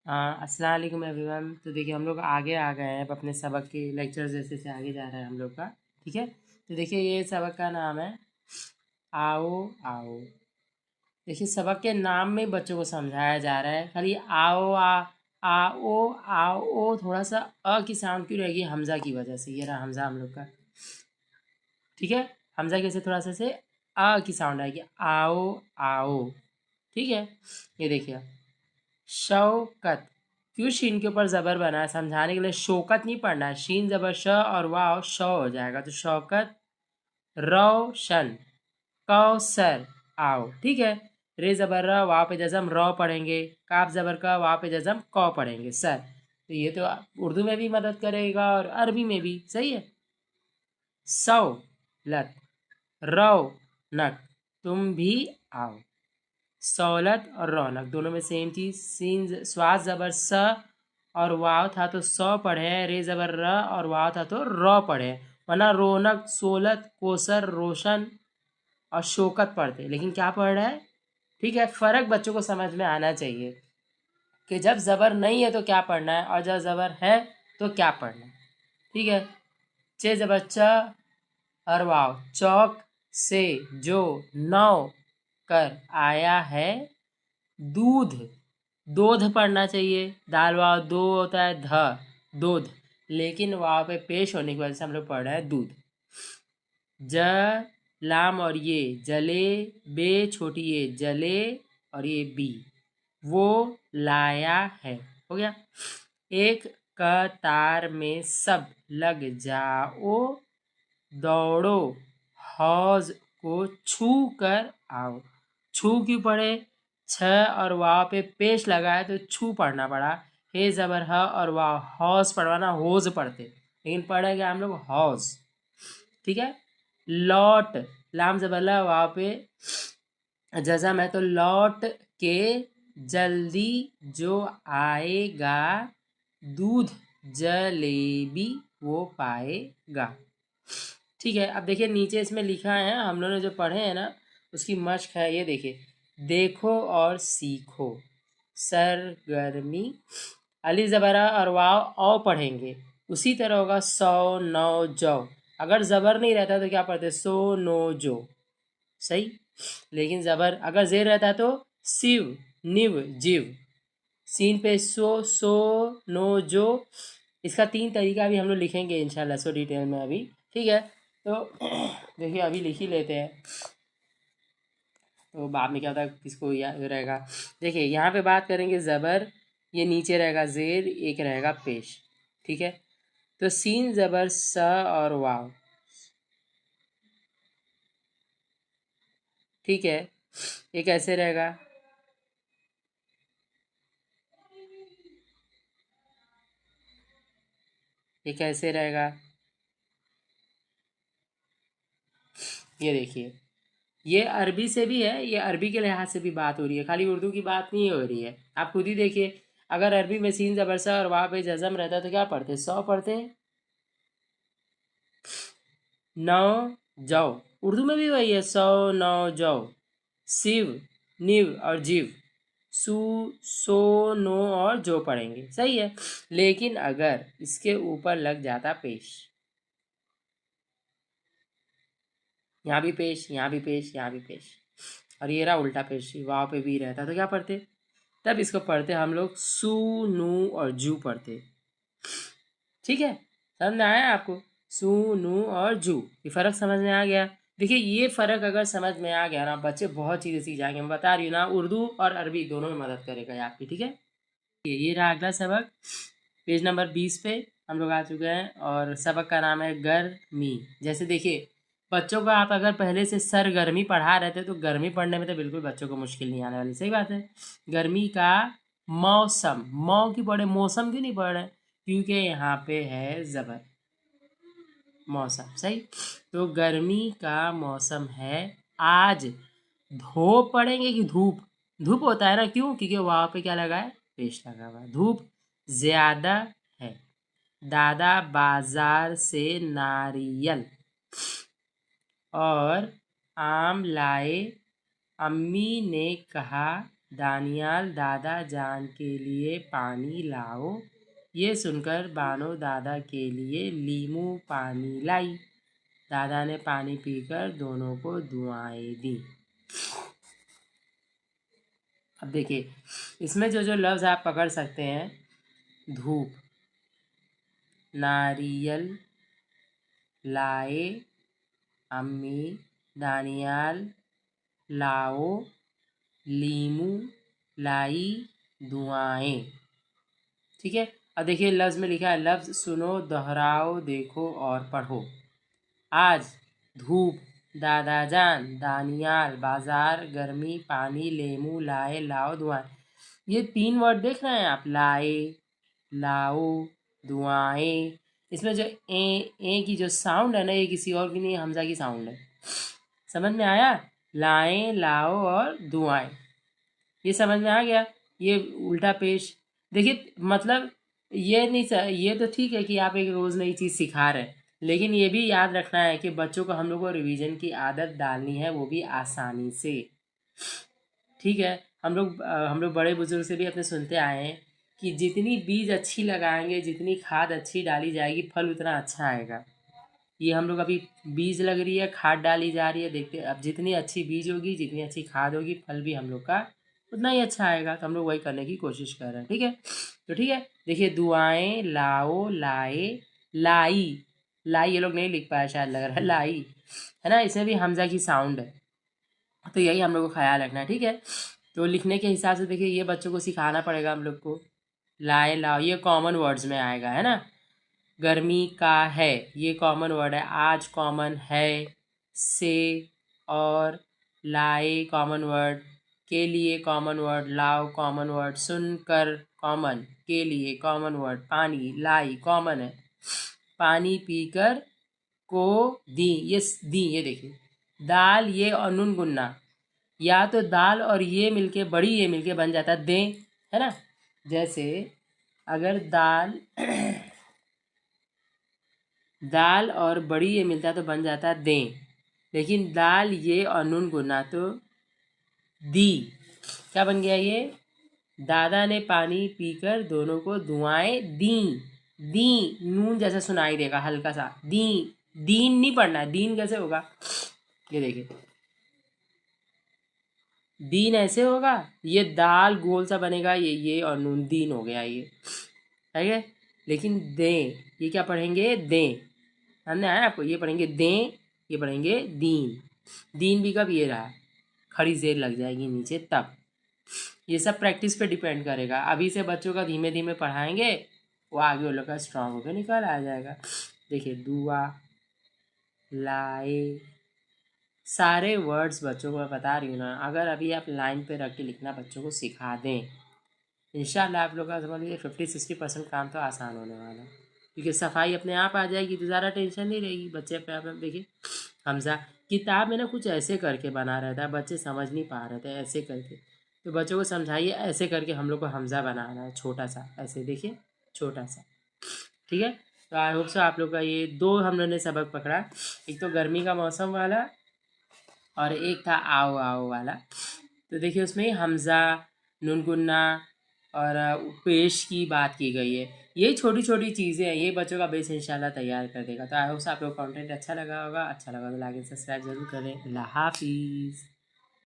अस्सलाम वालेकुम एवरीवन। तो देखिए हम लोग आगे आ गए हैं, अब अपने सबक के लेक्चर जैसे से आगे जा रहा है हम लोग का। ठीक है, तो देखिए ये सबक का नाम है आओ आओ। देखिए सबक के नाम में बच्चों को समझाया जा रहा है, खाली आओ आओ आओ थोड़ा सा अ की साउंड क्यों रहेगी, हमज़ा की वजह से। ये रहा हमज़ा हम लोग का। ठीक है, हमज़ा की वजह से थोड़ा सा से अ की साउंड आएगी, आओ आओ। ठीक है, ये देखिए शौकत, क्यों शीन के ऊपर ज़बर बना है, समझाने के लिए। शौकत नहीं पढ़ना है, शीन ज़बर श और वाव शौ हो जाएगा, तो शौकत। रोशन, कौसर, आओ। ठीक है, रे ज़बर र, वाव पे जज़म रौ पढ़ेंगे, काफ ज़बर का, वाव पे जज़म कौ पढ़ेंगे, सर। तो ये तो उर्दू में भी मदद करेगा और अरबी में भी, सही है। सौ लत, रौनक, तुम भी आओ। सहूलत और रौनक दोनों में सेम चीज़। सीन स्वाद ज़बर स और वाव था तो सौ पढ़े हैं, रे ज़बर र और वाव था तो रौ पढ़े हैं, वरना रौनक, सोलत, कोसर, रोशन और शौकत पढ़ते, लेकिन क्या पढ़ रहा है। ठीक है, फ़र्क बच्चों को समझ में आना चाहिए कि जब ज़बर नहीं है तो क्या पढ़ना है और जब ज़बर है तो क्या पढ़ना है। ठीक है, चे ज़बर च और वाव, चौक से जो नौ कर आया है दूध, दोध पढ़ना चाहिए। दाल वाव दो होता है ध, दोध, लेकिन वाव पे पेश होने की वजह से हम लोग पढ़ रहे हैं दूध। ज लाम और ये जले, बे छोटी ये जले और ये बी, वो लाया है। हो गया। एक कतार में सब लग जाओ, दौड़ो हौज को छू कर आओ। छू क्यों पढ़े, छ और वाव पे पेश लगा है तो छू पढ़ना पड़ा। हे ज़बर ह और वाव हौज पढ़वाना होज पढ़ते, लेकिन पढ़े गया हम लोग हौज। ठीक है, लौट, लाम ज़बर ला, वाव पे जज़म है तो लौट के जल्दी जो आएगा, दूध जलेबी वो पाएगा। ठीक है, अब देखिए नीचे इसमें लिखा है, हम लोगों ने जो पढ़े हैं ना उसकी मश्क है। ये देखिए, देखो और सीखो, सरगर्मी, अली ज़बरा और वाव औ पढ़ेंगे, उसी तरह होगा सौ नौ जौ। अगर ज़बर नहीं रहता तो क्या पढ़ते, सो नो जो, सही। लेकिन ज़बर अगर ज़ेर रहता तो शिव निव जीव, सीन पे सो नो जो। इसका 3 तरीका भी हम लोग लिखेंगे इंशाल्लाह सो डिटेल में अभी। ठीक है, तो देखिए अभी लिख ही लेते हैं, तो बाद में क्या होता है किसको याद रहेगा। देखिए यहाँ पे बात करेंगे ज़बर, ये नीचे रहेगा ज़ेर, एक रहेगा पेश। ठीक है, तो सीन ज़बर स और वाव। ठीक है, ये कैसे रहेगा, ये कैसे रहेगा, ये देखिए ये अरबी से भी है, ये अरबी के लिहाज से भी बात हो रही है, खाली उर्दू की बात नहीं हो रही है। आप खुद ही देखिए, अगर अरबी में सीन ज़बर सा और वहाँ पे जज़म रहता तो क्या पढ़ते, सौ पढ़ते। नौ जौ, उर्दू में भी वही है, सौ नौ जौ। शिव निव और जीव, सू सो नो और जो पढ़ेंगे, सही है। लेकिन अगर इसके ऊपर लग जाता पेश, यहाँ भी पेश, यहाँ भी पेश, यहाँ भी पेश, और ये रहा उल्टा पेश, वहाँ पे भी रहता तो क्या पढ़ते, तब इसको पढ़ते हम लोग सू नू और जू पढ़ते। ठीक है, समझ में आया आपको, सू नू और जू, ये फ़र्क समझ में आ गया। देखिए ये फ़र्क अगर समझ में आ गया ना, बच्चे बहुत चीज़ें सीख जाएंगे, मैं बता रही हूँ ना, उर्दू और अरबी दोनों में मदद करेगा ये आपकी। ठीक है, ये रहा अगला सबक, पेज नंबर 20 पे हम लोग आ चुके हैं, और सबक का नाम है गर्मी। जैसे देखिए बच्चों को आप अगर पहले से सरगर्मी पढ़ा रहे थे तो गर्मी पढ़ने में तो बिल्कुल बच्चों को मुश्किल नहीं आने वाली, सही बात है। गर्मी का मौसम, मौ क्यों पढ़े, मौसम क्यों नहीं पढ़ रहे, क्योंकि यहाँ पे है ज़बर, मौसम, सही। तो गर्मी का मौसम है आज। धूप पढ़ेंगे कि धूप, धूप होता है ना, क्यों, क्योंकि वहाँ पे क्या लगा है, पेश लगा हुआ है। धूप ज़्यादा है, दादा बाजार से नारियल और आम लाए, अम्मी ने कहा दानियाल दादा जान के लिए पानी लाओ। ये सुनकर बानो दादा के लिए लीमू पानी लाई। दादा ने पानी पीकर दोनों को दुआएं दी। अब देखिए इसमें जो जो लफ्ज़ आप पकड़ सकते हैं, धूप, नारियल, लाए, अम्मी, दानियाल, लाओ, लीमू, लाई, दुआएं। ठीक है। अब देखिए लफ्ज़ में लिखा है, लफ्ज़ सुनो, दोहराओ, देखो और पढ़ो। आज, धूप, दादा जान, दानियाल, बाजार, गर्मी, पानी, लेमू, लाए, लाओ, दुआएं। ये 3 वर्ड देख रहे हैं आप, लाए, लाओ, दुआएं। इसमें जो ए की जो साउंड है ना, ये किसी और की नहीं, हमजा की साउंड है। समझ में आया? लाएं, लाओ और दुआएं, ये समझ में आ गया। ये उल्टा पेश देखिए, मतलब ये नहीं, ये तो ठीक है कि आप एक रोज़ नई चीज़ सिखा रहे हैं, लेकिन ये भी याद रखना है कि बच्चों को हम लोग को रिवीजन की आदत डालनी है, वो भी आसानी से। ठीक है। हम लोग बड़े बुजुर्ग से भी अपने सुनते आए हैं कि जितनी बीज अच्छी लगाएंगे, जितनी खाद अच्छी डाली जाएगी, फल उतना अच्छा आएगा। ये हम लोग अभी बीज लग रही है, खाद डाली जा रही है, देखते अब जितनी अच्छी बीज होगी, जितनी अच्छी खाद होगी, फल भी हम लोग का उतना ही अच्छा आएगा। तो हम लोग वही करने की कोशिश कर रहे हैं। ठीक है। तो ठीक है, देखिए दुआएं, लाओ, लाए, लाई, लाई ये लोग नहीं लिख पाया शायद, लग रहा है लाई है ना, इसमें भी हमजा की साउंड है। तो यही हम लोग को ख्याल रखना है। ठीक है। तो लिखने के हिसाब से देखिए ये बच्चों को सिखाना पड़ेगा हम लोग को। लाए, लाओ ये कॉमन वर्ड्स में आएगा, है ना। गर्मी का है, ये कॉमन वर्ड है। आज कॉमन है, से और लाए कॉमन वर्ड, के लिए कॉमन वर्ड, लाओ कॉमन वर्ड, सुनकर कॉमन, के लिए कॉमन वर्ड, पानी, लाई कॉमन है, पानी पीकर को दी, ये देखिए दाल, ये और नून गुन्ना, या तो दाल और ये मिलके, बड़ी ये मिलके बन जाता है दे, है ना। जैसे अगर दाल दाल और बड़ी ये मिलता है तो बन जाता है दे, लेकिन दाल ये और नून गुना तो दी। क्या बन गया ये? दादा ने पानी पीकर दोनों को दुआएं दी। दी नून जैसा सुनाई देगा हल्का सा, दी, दीन नहीं पढ़ना, दीन कैसे होगा? ये देखिए दीन ऐसे होगा, ये दाल गोल सा बनेगा, ये और नून, दीन हो गया ये, ठीक है। लेकिन दे, ये क्या पढ़ेंगे? दे, समझ आया आपको? ये पढ़ेंगे दे, ये पढ़ेंगे दीन। दीन भी कब? ये रहा, खड़ी जेर लग जाएगी नीचे तब। ये सब प्रैक्टिस पे डिपेंड करेगा। अभी से बच्चों का धीमे धीमे पढ़ाएंगे, वो आगे वो लोग का स्ट्रांग होकर निकल आ जाएगा। देखिए दुआ, लाए, सारे वर्ड्स बच्चों को मैं बता रही हूँ ना, अगर अभी आप लाइन पे रख के लिखना बच्चों को सिखा दें, इंशाल्लाह आप लोग का समझ लीजिए 50-60% काम तो आसान होने वाला है, क्योंकि सफाई अपने आप आ जाएगी तो ज़्यादा टेंशन नहीं रहेगी बच्चे पे। आप देखिए हमजा किताब में ना कुछ ऐसे करके बना रहता है, बच्चे समझ नहीं पा रहे थे ऐसे करके, तो बच्चों को समझाइए ऐसे करके हम लोग को हमजा बनाना है, छोटा सा ऐसे देखिए, छोटा सा। ठीक है। तो आई होप सो आप लोग का ये 2 हम लोगों ने सबक पकड़ा, एक तो गर्मी का मौसम वाला और एक था आओ आओ वाला। तो देखिए उसमें हमज़ा, नूनगुन्ना और पेश की बात की गई है। यही छोटी छोटी चीज़ें हैं, ये बच्चों का बेस इंशाल्लाह तैयार कर देगा। तो आई होप आप लोग कंटेंट अच्छा लगा होगा, अच्छा लगा तो लाइक एंड सब्सक्राइब जरूर करें। अल्लाह हाफिज़।